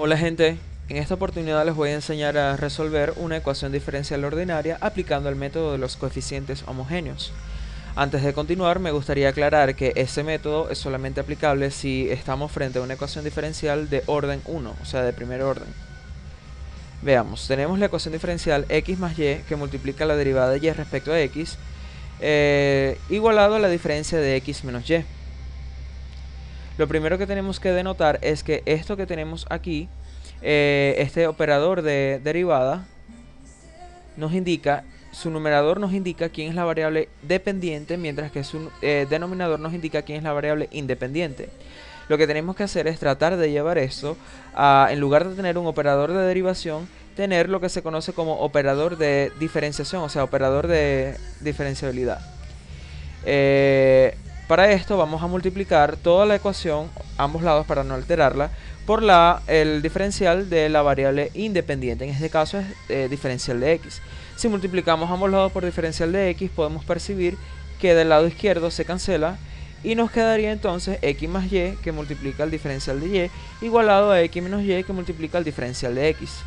Hola gente, en esta oportunidad les voy a enseñar a resolver una ecuación diferencial ordinaria aplicando el método de los coeficientes homogéneos. Antes de continuar, me gustaría aclarar que este método es solamente aplicable si estamos frente a una ecuación diferencial de orden 1, o sea, de primer orden. Veamos, tenemos la ecuación diferencial x más y que multiplica la derivada de y respecto a x, igualado a la diferencia de x menos y. Lo primero que tenemos que denotar es que esto que tenemos aquí, este operador de derivada, nos indica, su numerador nos indica quién es la variable dependiente, mientras que su denominador nos indica quién es la variable independiente. Lo que tenemos que hacer es tratar de llevar esto a, en lugar de tener un operador de derivación, tener lo que se conoce como operador de diferenciación, o sea, operador de diferenciabilidad. Para esto vamos a multiplicar toda la ecuación, ambos lados para no alterarla, por el diferencial de la variable independiente. En este caso es diferencial de x. Si multiplicamos ambos lados por diferencial de x, podemos percibir que del lado izquierdo se cancela y nos quedaría entonces x más y que multiplica el diferencial de y igualado a x menos y que multiplica el diferencial de x.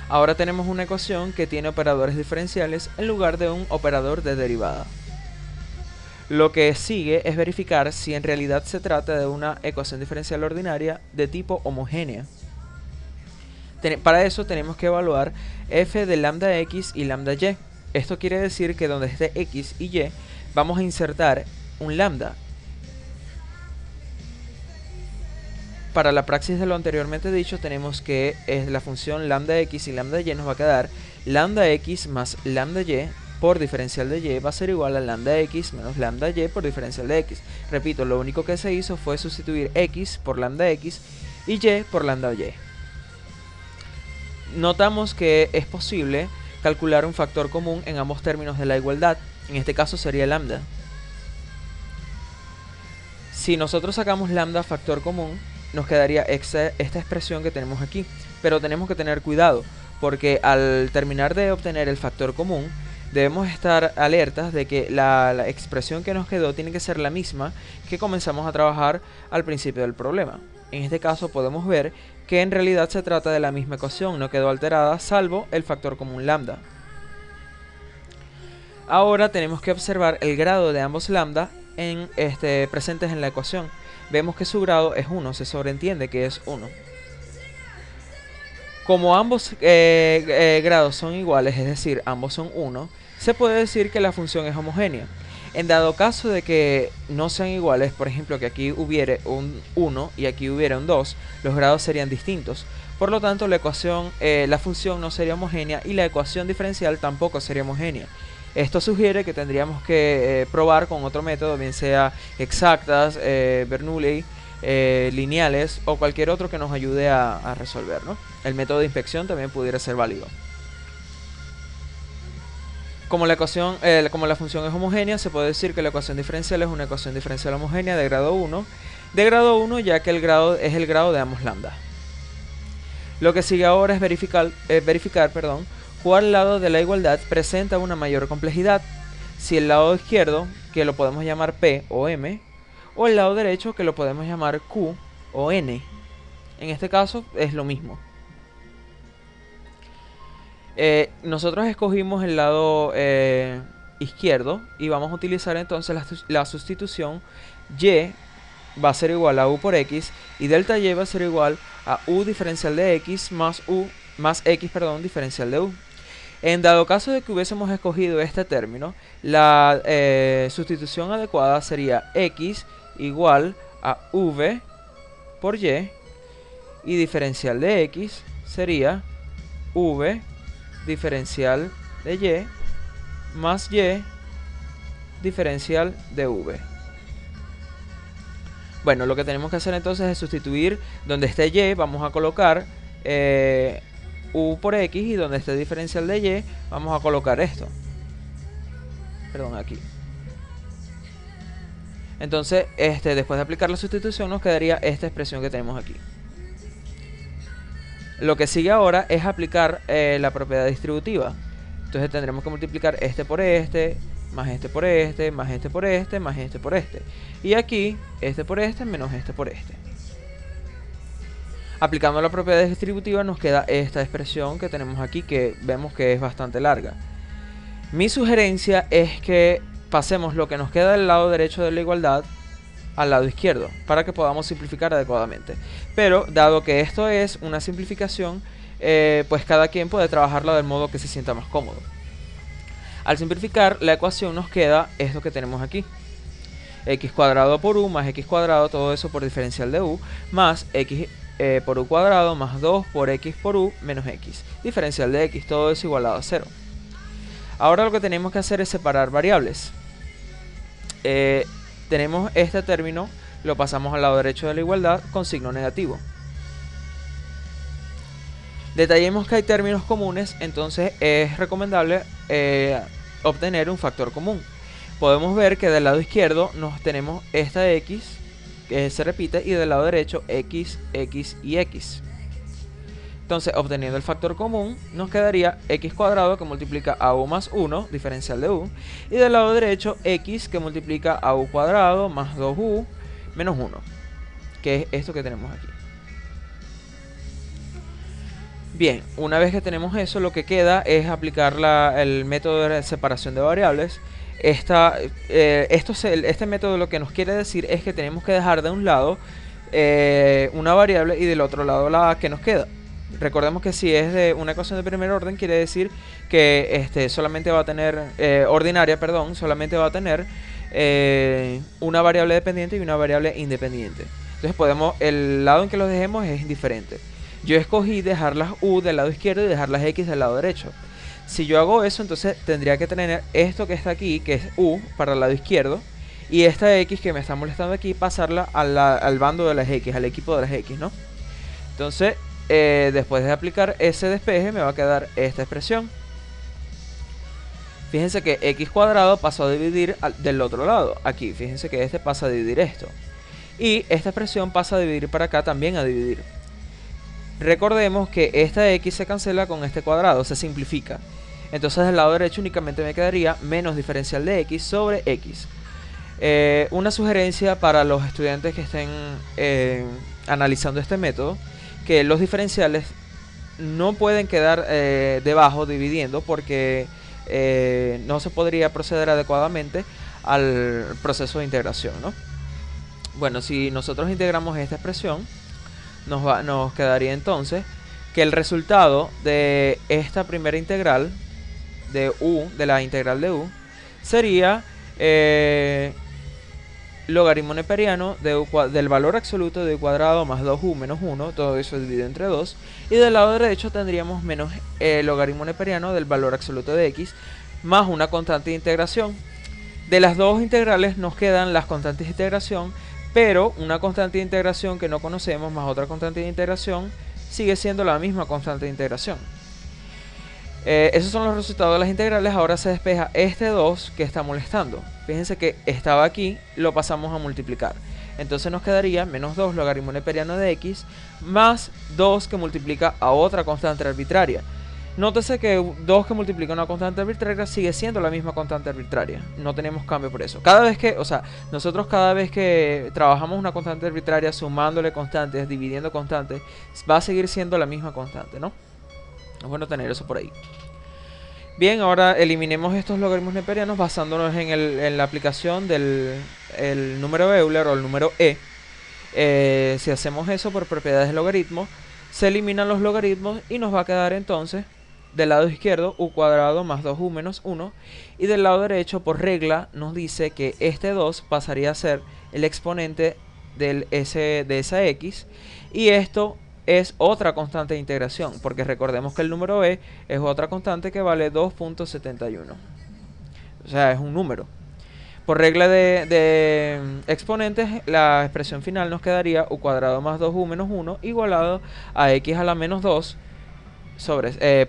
Ahora tenemos una ecuación que tiene operadores diferenciales en lugar de un operador de derivada. Lo que sigue es verificar si en realidad se trata de una ecuación diferencial ordinaria de tipo homogénea. Para eso tenemos que evaluar f de lambda x y lambda y. Esto quiere decir que donde esté x y y vamos a insertar un lambda. Para la praxis de lo anteriormente dicho, tenemos que la función lambda x y lambda y nos va a quedar lambda x más lambda y por diferencial de y va a ser igual a lambda x menos lambda y por diferencial de x. Repito, lo único que se hizo fue sustituir x por lambda x y por lambda y. Notamos que es posible calcular un factor común en ambos términos de la igualdad. En este caso sería lambda. Si nosotros sacamos lambda factor común, nos quedaría esta expresión que tenemos aquí. Pero tenemos que tener cuidado, porque al terminar de obtener el factor común, debemos estar alertas de que la expresión que nos quedó tiene que ser la misma que comenzamos a trabajar al principio del problema. En este caso podemos ver que en realidad se trata de la misma ecuación, no quedó alterada salvo el factor común lambda. Ahora tenemos que observar el grado de ambos lambda presentes en la ecuación. Vemos que su grado es 1, se sobreentiende que es 1. Como ambos grados son iguales, es decir, ambos son 1, se puede decir que la función es homogénea. En dado caso de que no sean iguales, por ejemplo que aquí hubiera un 1 y aquí hubiera un 2, los grados serían distintos. Por lo tanto, la función no sería homogénea y la ecuación diferencial tampoco sería homogénea. Esto sugiere que tendríamos que probar con otro método, bien sea exactas, Bernoulli, lineales o cualquier otro que nos ayude a resolver, ¿no? El método de inspección también pudiera ser válido. Como la función es homogénea, se puede decir que la ecuación diferencial es una ecuación diferencial homogénea de grado 1. De grado 1 ya que el grado es el grado de ambos lambda. Lo que sigue ahora es verificar cuál lado de la igualdad presenta una mayor complejidad. Si el lado izquierdo, que lo podemos llamar P o M, o el lado derecho, que lo podemos llamar Q o N. En este caso es lo mismo. Nosotros escogimos el lado izquierdo y vamos a utilizar entonces la sustitución y va a ser igual a u por x y delta y va a ser igual a u diferencial de x más x diferencial de u. En dado caso de que hubiésemos escogido este término, la sustitución adecuada sería x igual a v por y diferencial de x sería v diferencial de y más y diferencial de v. Bueno, lo que tenemos que hacer entonces es sustituir donde esté y, vamos a colocar u por x y donde esté diferencial de y, vamos a colocar esto. Perdón, aquí. Entonces, después de aplicar la sustitución nos quedaría esta expresión que tenemos aquí. Lo que sigue ahora es aplicar la propiedad distributiva. Entonces tendremos que multiplicar este por este, más este por este, más este por este, más este por este. Y aquí, este por este, menos este por este. Aplicando la propiedad distributiva nos queda esta expresión que tenemos aquí, que vemos que es bastante larga. Mi sugerencia es que pasemos lo que nos queda del lado derecho de la igualdad al lado izquierdo, para que podamos simplificar adecuadamente. Pero dado que esto es una simplificación, pues cada quien puede trabajarla del modo que se sienta más cómodo. Al simplificar la ecuación nos queda esto que tenemos aquí: x cuadrado por u más x cuadrado, todo eso por diferencial de u, más x por u cuadrado más 2 por x por u menos x, diferencial de x, todo eso igualado a 0. Ahora lo que tenemos que hacer es separar variables. Tenemos este término, lo pasamos al lado derecho de la igualdad con signo negativo. Detallemos que hay términos comunes, entonces es recomendable obtener un factor común. Podemos ver que del lado izquierdo nos tenemos esta x, que se repite, y del lado derecho x, x y x. Entonces, obteniendo el factor común, nos quedaría x cuadrado, que multiplica a u más 1, diferencial de u, y del lado derecho x, que multiplica a u cuadrado más 2u menos 1, que es esto que tenemos aquí. Bien, una vez que tenemos eso, lo que queda es aplicar el método de separación de variables. Este método lo que nos quiere decir es que tenemos que dejar de un lado una variable y del otro lado la que nos queda. Recordemos que si es de una ecuación de primer orden, quiere decir que solamente va a tener, ordinaria, perdón, solamente va a tener una variable dependiente y una variable independiente. Entonces el lado en que los dejemos es indiferente. Yo escogí dejar las u del lado izquierdo y dejar las x del lado derecho. Si yo hago eso, entonces tendría que tener esto que está aquí, que es u, para el lado izquierdo, y esta x que me está molestando aquí, pasarla al bando de las x, al equipo de las x, ¿no? Entonces, después de aplicar ese despeje, me va a quedar esta expresión. Fíjense que x cuadrado pasó a dividir del otro lado. Aquí, fíjense que este pasa a dividir esto. Y esta expresión pasa a dividir para acá también a dividir. Recordemos que esta x se cancela con este cuadrado, se simplifica. Entonces del lado derecho únicamente me quedaría menos diferencial de x sobre x. Una sugerencia para los estudiantes que estén analizando este método: que los diferenciales no pueden quedar debajo dividiendo, porque no se podría proceder adecuadamente al proceso de integración, ¿no? Bueno, si nosotros integramos esta expresión, nos quedaría entonces que el resultado de esta primera integral de la integral de u sería logaritmo neperiano del valor absoluto de u cuadrado más 2u menos 1, todo eso dividido entre 2, y del lado derecho tendríamos menos logaritmo neperiano del valor absoluto de x más una constante de integración. De las dos integrales nos quedan las constantes de integración, pero una constante de integración que no conocemos más otra constante de integración sigue siendo la misma constante de integración. Esos son los resultados de las integrales. Ahora se despeja este 2 que está molestando. Fíjense que estaba aquí, lo pasamos a multiplicar. Entonces nos quedaría menos 2 logaritmo neperiano de x más 2 que multiplica a otra constante arbitraria. Nótese que 2 que multiplica una constante arbitraria sigue siendo la misma constante arbitraria. No tenemos cambio por eso. Nosotros cada vez que trabajamos una constante arbitraria, sumándole constantes, dividiendo constantes, va a seguir siendo la misma constante, ¿no? Es bueno tener eso por ahí. Bien, ahora eliminemos estos logaritmos neperianos basándonos en la aplicación del número Euler o el número e. Si hacemos eso por propiedades de logaritmo, se eliminan los logaritmos y nos va a quedar entonces del lado izquierdo u cuadrado más 2u menos 1, y del lado derecho por regla nos dice que este 2 pasaría a ser el exponente de esa x, y esto es otra constante de integración, porque recordemos que el número e es otra constante que vale 2.71, o sea, es un número. Por regla de exponentes, la expresión final nos quedaría u cuadrado más 2u menos 1 igualado a x a la menos 2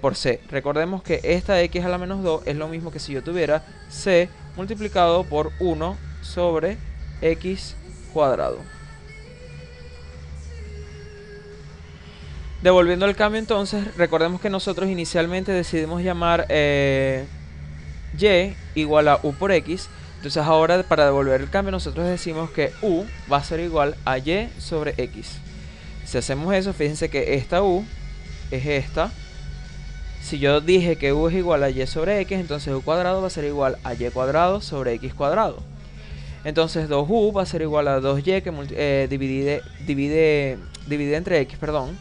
por c. Recordemos que esta x a la menos 2 es lo mismo que si yo tuviera c multiplicado por 1 sobre x cuadrado. Devolviendo el cambio entonces, recordemos que nosotros inicialmente decidimos llamar y igual a u por x. Entonces ahora, para devolver el cambio, nosotros decimos que u va a ser igual a y sobre x. Si hacemos eso, fíjense que esta u es esta. Si yo dije que u es igual a y sobre x, entonces u cuadrado va a ser igual a y cuadrado sobre x cuadrado. Entonces 2u va a ser igual a 2y que divide entre x, perdón,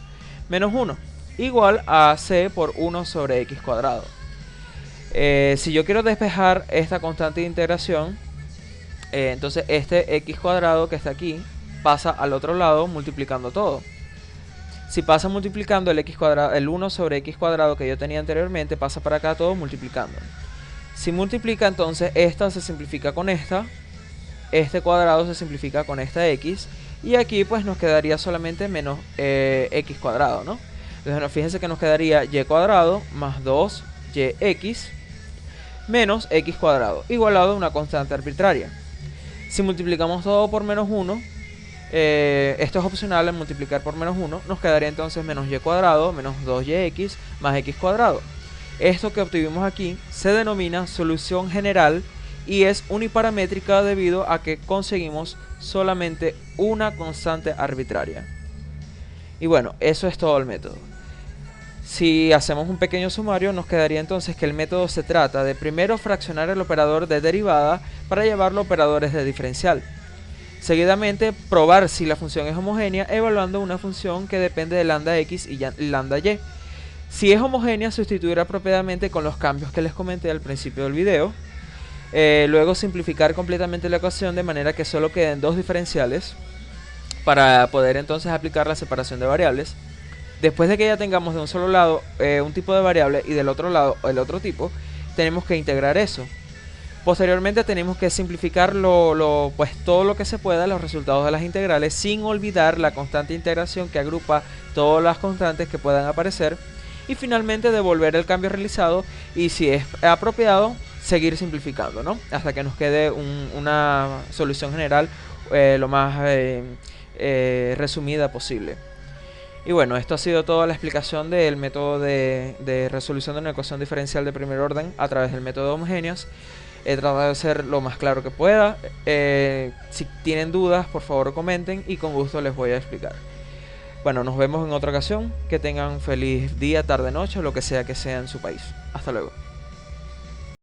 menos 1, igual a c por 1 sobre x cuadrado. Si yo quiero despejar esta constante de integración, entonces este x cuadrado que está aquí pasa al otro lado multiplicando todo. Si pasa multiplicando el x cuadrado, el 1 sobre x cuadrado que yo tenía anteriormente, pasa para acá todo multiplicando. Si multiplica, entonces esta se simplifica con esta, este cuadrado se simplifica con esta x, y aquí pues nos quedaría solamente menos x cuadrado, ¿no? Entonces fíjense que nos quedaría y cuadrado más 2yx menos x cuadrado, igualado a una constante arbitraria. Si multiplicamos todo por menos 1, esto es opcional en multiplicar por menos 1, nos quedaría entonces menos y cuadrado menos 2yx más x cuadrado. Esto que obtuvimos aquí se denomina solución general y es uniparamétrica debido a que conseguimos solamente una constante arbitraria. Y bueno, eso es todo el método. Si hacemos un pequeño sumario, nos quedaría entonces que el método se trata de primero fraccionar el operador de derivada para llevarlo a operadores de diferencial. Seguidamente, probar si la función es homogénea evaluando una función que depende de lambda x y lambda y. Si es homogénea, sustituir apropiadamente con los cambios que les comenté al principio del video. Luego simplificar completamente la ecuación de manera que solo queden dos diferenciales para poder entonces aplicar la separación de variables. Después de que ya tengamos de un solo lado un tipo de variable y del otro lado el otro tipo, tenemos que integrar eso. Posteriormente tenemos que simplificar pues todo lo que se pueda los resultados de las integrales sin olvidar la constante de integración que agrupa todas las constantes que puedan aparecer. Y finalmente devolver el cambio realizado y si es apropiado seguir simplificando, ¿no? Hasta que nos quede una solución general lo más resumida posible. Y bueno, esto ha sido toda la explicación del método de resolución de una ecuación diferencial de primer orden a través del método de homogéneas. He tratado de ser lo más claro que pueda. Si tienen dudas, por favor comenten y con gusto les voy a explicar. Bueno, nos vemos en otra ocasión. Que tengan feliz día, tarde, noche o lo que sea en su país. Hasta luego.